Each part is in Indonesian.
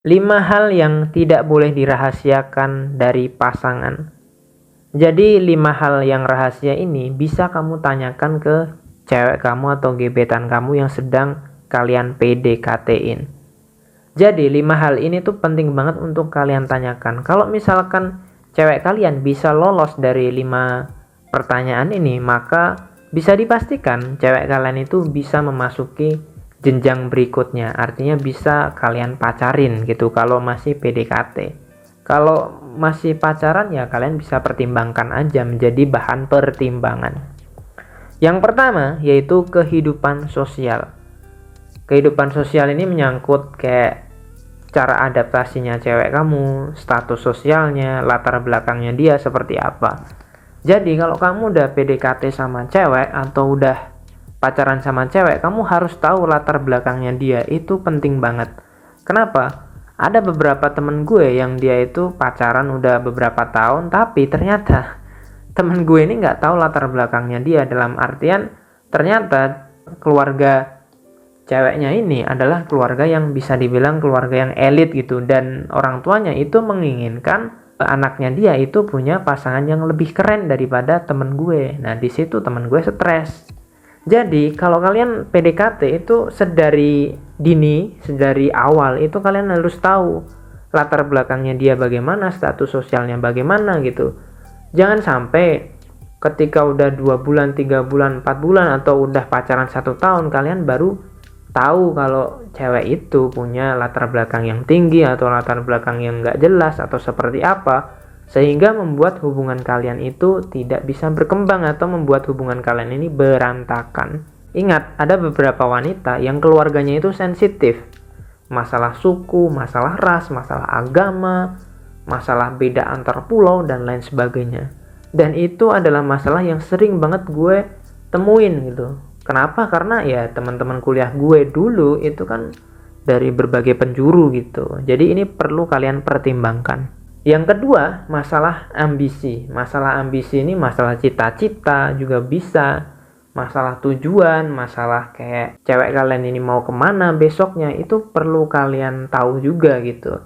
5 hal yang tidak boleh dirahasiakan dari pasangan. Jadi 5 hal yang rahasia ini bisa kamu tanyakan ke cewek kamu atau gebetan kamu yang sedang kalian PDKT-in. Jadi 5 hal ini tuh penting banget untuk kalian tanyakan. Kalau misalkan cewek kalian bisa lolos dari 5 pertanyaan ini, maka bisa dipastikan cewek kalian itu bisa memasuki jenjang berikutnya, artinya bisa kalian pacarin gitu kalau masih PDKT. Kalau masih pacaran ya kalian bisa pertimbangkan aja, menjadi bahan pertimbangan. Yang pertama yaitu kehidupan sosial. Kehidupan sosial ini menyangkut kayak cara adaptasinya cewek kamu, status sosialnya, latar belakangnya dia seperti apa. Jadi kalau kamu udah PDKT sama cewek atau udah pacaran sama cewek, kamu harus tahu latar belakangnya dia, itu penting banget. Kenapa? Ada beberapa temen gue yang dia itu pacaran udah beberapa tahun, tapi ternyata temen gue ini nggak tahu latar belakangnya dia, dalam artian ternyata keluarga ceweknya ini adalah keluarga yang bisa dibilang keluarga yang elit gitu, dan orang tuanya itu menginginkan anaknya dia itu punya pasangan yang lebih keren daripada temen gue. Nah di situ temen gue stres. Jadi kalau kalian PDKT itu sedari dini, sedari awal itu kalian harus tahu latar belakangnya dia bagaimana, status sosialnya bagaimana gitu. Jangan sampai ketika udah 2 bulan, 3 bulan, 4 bulan atau udah pacaran 1 tahun kalian baru tahu kalau cewek itu punya latar belakang yang tinggi atau latar belakang yang nggak jelas atau seperti apa, sehingga membuat hubungan kalian itu tidak bisa berkembang atau membuat hubungan kalian ini berantakan. Ingat, ada beberapa wanita yang keluarganya itu sensitif. Masalah suku, masalah ras, masalah agama, masalah beda antar pulau, dan lain sebagainya. Dan itu adalah masalah yang sering banget gue temuin gitu. Kenapa? Karena ya teman-teman kuliah gue dulu itu kan dari berbagai penjuru gitu. Jadi ini perlu kalian pertimbangkan. Yang kedua, masalah ambisi. Masalah ambisi ini masalah cita-cita juga bisa, masalah tujuan, masalah kayak cewek kalian ini mau kemana besoknya, itu perlu kalian tahu juga gitu.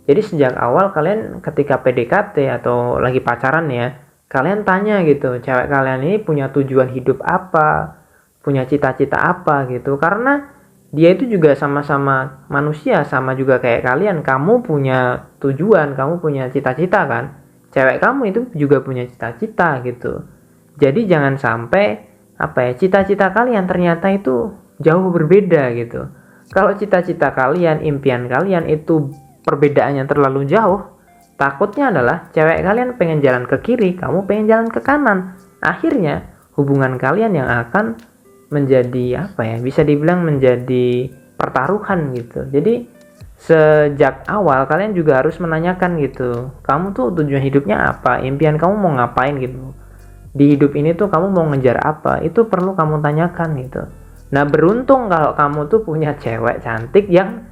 Jadi sejak awal kalian ketika PDKT atau lagi pacaran ya, kalian tanya gitu, cewek kalian ini punya tujuan hidup apa, punya cita-cita apa gitu. Karena dia itu juga sama-sama manusia, sama juga kayak kalian. Kamu punya tujuan, kamu punya cita-cita kan. Cewek kamu itu juga punya cita-cita gitu. Jadi jangan sampai cita-cita kalian ternyata itu jauh berbeda gitu. Kalau cita-cita kalian, impian kalian itu perbedaannya terlalu jauh, takutnya adalah cewek kalian pengen jalan ke kiri, kamu pengen jalan ke kanan. Akhirnya hubungan kalian yang akan menjadi bisa dibilang menjadi pertaruhan gitu. Jadi sejak awal kalian juga harus menanyakan gitu, kamu tuh tujuan hidupnya apa, impian kamu mau ngapain gitu, di hidup ini tuh kamu mau ngejar apa, itu perlu kamu tanyakan gitu. Nah beruntung kalau kamu tuh punya cewek cantik yang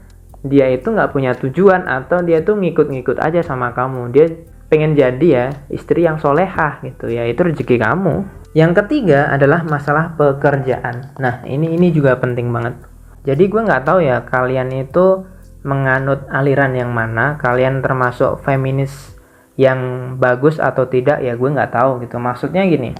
dia itu nggak punya tujuan atau dia tuh ngikut-ngikut aja sama kamu, dia pengen jadi ya istri yang solehah gitu ya, itu rezeki kamu. Yang ketiga adalah masalah pekerjaan. Nah ini juga penting banget. Jadi gue nggak tahu ya kalian itu menganut aliran yang mana, kalian termasuk feminis yang bagus atau tidak ya, gue nggak tahu gitu. Maksudnya gini,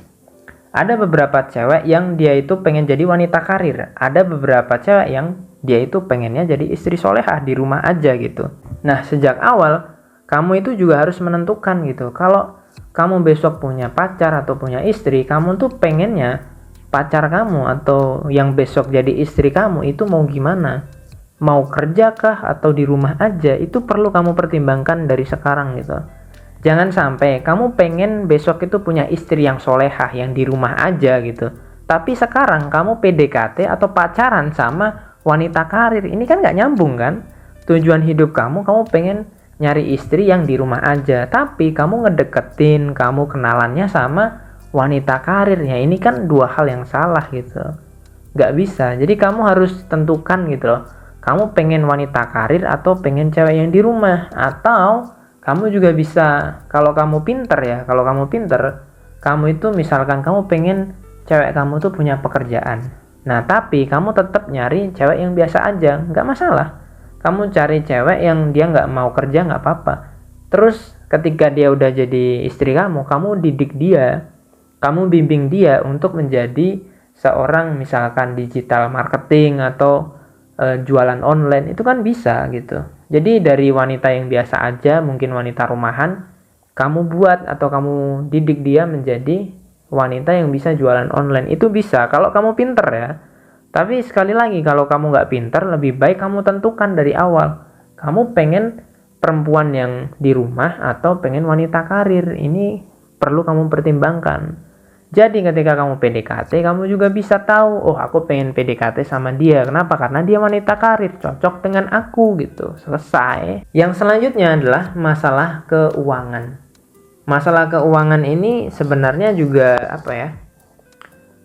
ada beberapa cewek yang dia itu pengen jadi wanita karir, ada beberapa cewek yang dia itu pengennya jadi istri solehah di rumah aja gitu. Nah sejak awal kamu itu juga harus menentukan gitu, kalau kamu besok punya pacar atau punya istri, kamu tuh pengennya pacar kamu atau yang besok jadi istri kamu itu mau gimana? Mau kerja kah atau di rumah aja? Itu perlu kamu pertimbangkan dari sekarang gitu. Jangan sampai kamu pengen besok itu punya istri yang solehah, yang di rumah aja gitu. Tapi sekarang kamu PDKT atau pacaran sama wanita karir. Ini kan gak nyambung kan? Tujuan hidup kamu pengen nyari istri yang di rumah aja, tapi kamu ngedeketin, kamu kenalannya sama wanita karir. Ya ini kan dua hal yang salah gitu, gak bisa. Jadi kamu harus tentukan gitu loh, kamu pengen wanita karir atau pengen cewek yang di rumah. Atau kamu juga bisa, kalau kamu pinter, kamu itu misalkan kamu pengen cewek kamu tuh punya pekerjaan, nah tapi kamu tetap nyari cewek yang biasa aja, gak masalah. kamu cari cewek yang dia nggak mau kerja, nggak apa-apa. Terus ketika dia udah jadi istri kamu didik dia, kamu bimbing dia untuk menjadi seorang misalkan digital marketing atau jualan online, itu kan bisa gitu. Jadi dari wanita yang biasa aja, mungkin wanita rumahan, kamu buat atau kamu didik dia menjadi wanita yang bisa jualan online. Itu bisa kalau kamu pinter ya. Tapi sekali lagi, kalau kamu nggak pinter, lebih baik kamu tentukan dari awal. Kamu pengen perempuan yang di rumah atau pengen wanita karir. Ini perlu kamu pertimbangkan. Jadi ketika kamu PDKT, kamu juga bisa tahu, oh aku pengen PDKT sama dia. Kenapa? Karena dia wanita karir, cocok dengan aku gitu. Selesai. Yang selanjutnya adalah masalah keuangan. Masalah keuangan ini sebenarnya juga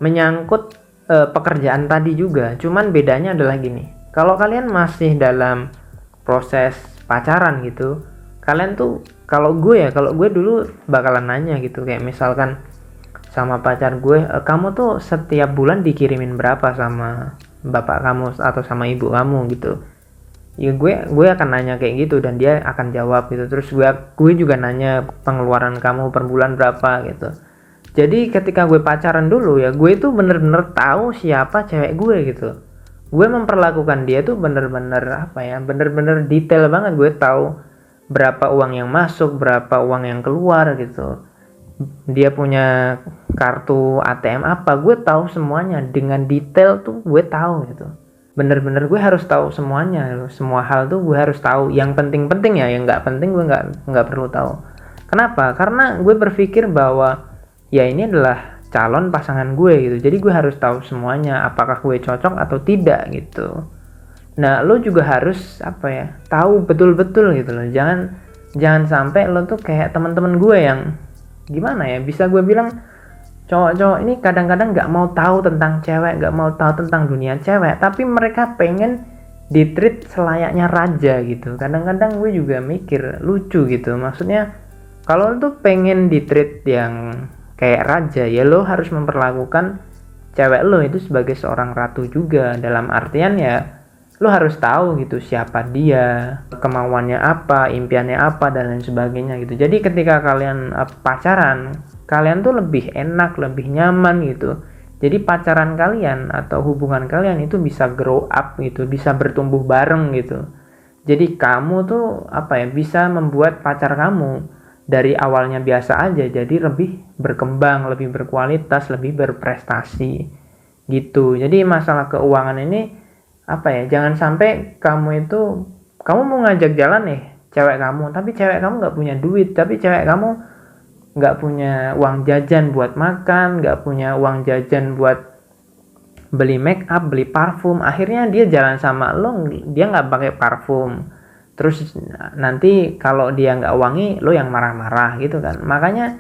menyangkut pekerjaan tadi juga. Cuman bedanya adalah gini. Kalau kalian masih dalam proses pacaran gitu, kalian tuh kalau gue dulu bakalan nanya gitu, kayak misalkan sama pacar gue, kamu tuh setiap bulan dikirimin berapa sama bapak kamu atau sama ibu kamu gitu. Ya gue akan nanya kayak gitu dan dia akan jawab gitu. Terus gue juga nanya pengeluaran kamu per bulan berapa gitu. Jadi ketika gue pacaran dulu ya, gue itu bener-bener tahu siapa cewek gue gitu. Gue memperlakukan dia tuh bener-bener bener-bener detail banget. Gue tahu berapa uang yang masuk, berapa uang yang keluar gitu. Dia punya kartu ATM apa, gue tahu semuanya dengan detail tuh, gue tahu gitu. Bener-bener gue harus tahu semuanya, semua hal tuh gue harus tahu. Yang penting-penting ya, yang nggak penting gue nggak perlu tahu. Kenapa? Karena gue berpikir bahwa ya ini adalah calon pasangan gue gitu. Jadi gue harus tahu semuanya, apakah gue cocok atau tidak gitu. Nah, lo juga harus tahu betul-betul gitu loh. Jangan sampai lo tuh kayak teman-teman gue yang gimana ya, bisa gue bilang cowok-cowok ini kadang-kadang nggak mau tahu tentang cewek, nggak mau tahu tentang dunia cewek, tapi mereka pengen ditreat selayaknya raja gitu. Kadang-kadang gue juga mikir lucu gitu. Maksudnya kalau lo tuh pengen ditreat yang kayak raja, ya lo harus memperlakukan cewek lo itu sebagai seorang ratu juga. Dalam artian ya lo harus tahu gitu siapa dia, kemauannya apa, impiannya apa, dan lain sebagainya gitu. Jadi ketika kalian pacaran, kalian tuh lebih enak, lebih nyaman gitu. Jadi pacaran kalian atau hubungan kalian itu bisa grow up gitu, bisa bertumbuh bareng gitu. Jadi kamu tuh bisa membuat pacar kamu dari awalnya biasa aja jadi lebih berkembang, lebih berkualitas, lebih berprestasi gitu. Jadi masalah keuangan ini jangan sampai kamu mau ngajak jalan nih cewek kamu, tapi cewek kamu nggak punya duit, tapi cewek kamu nggak punya uang jajan buat makan, nggak punya uang jajan buat beli make up, beli parfum. Akhirnya dia jalan sama lo, dia nggak pakai parfum. Terus nanti kalau dia nggak wangi, lo yang marah-marah gitu kan. Makanya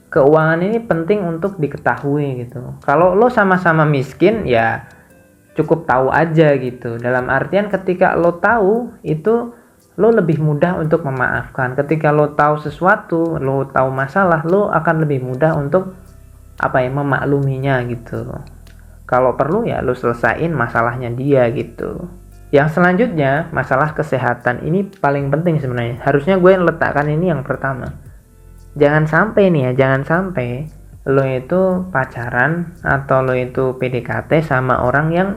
keuangan ini penting untuk diketahui gitu. Kalau lo sama-sama miskin ya cukup tahu aja gitu. Dalam artian ketika lo tahu itu, lo lebih mudah untuk memaafkan. Ketika lo tahu sesuatu, lo tahu masalah, lo akan lebih mudah untuk memakluminya gitu. Kalau perlu ya lo selesain masalahnya dia gitu. Yang selanjutnya, masalah kesehatan. Ini paling penting sebenarnya. Harusnya gue letakkan ini yang pertama. Jangan sampai lo itu pacaran atau lo itu PDKT sama orang yang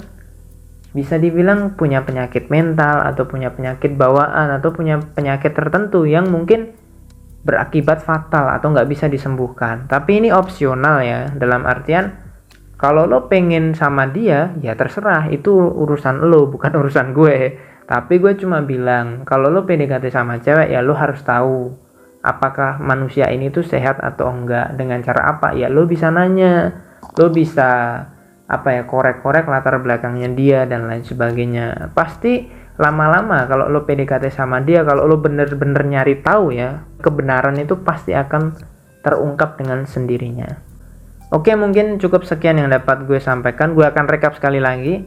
bisa dibilang punya penyakit mental atau punya penyakit bawaan atau punya penyakit tertentu yang mungkin berakibat fatal atau nggak bisa disembuhkan. Tapi ini opsional ya, dalam artian kalau lo pengen sama dia, ya terserah, itu urusan lo, bukan urusan gue. Tapi gue cuma bilang, kalau lo PDKT sama cewek, ya lo harus tahu apakah manusia ini tuh sehat atau enggak. Dengan cara apa? Ya lo bisa nanya, lo bisa korek-korek latar belakangnya dia dan lain sebagainya. Pasti lama-lama kalau lo PDKT sama dia, kalau lo bener-bener nyari tahu ya, kebenaran itu pasti akan terungkap dengan sendirinya. Oke, mungkin cukup sekian yang dapat gue sampaikan. Gue akan rekap sekali lagi.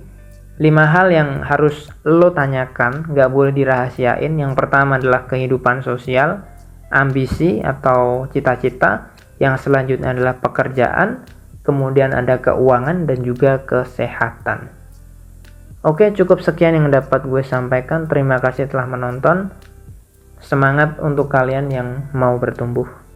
5 hal yang harus lo tanyakan, gak boleh dirahasiain. Yang pertama adalah kehidupan sosial, ambisi atau cita-cita. Yang selanjutnya adalah pekerjaan, kemudian ada keuangan dan juga kesehatan. Oke, cukup sekian yang dapat gue sampaikan. Terima kasih telah menonton. Semangat untuk kalian yang mau bertumbuh.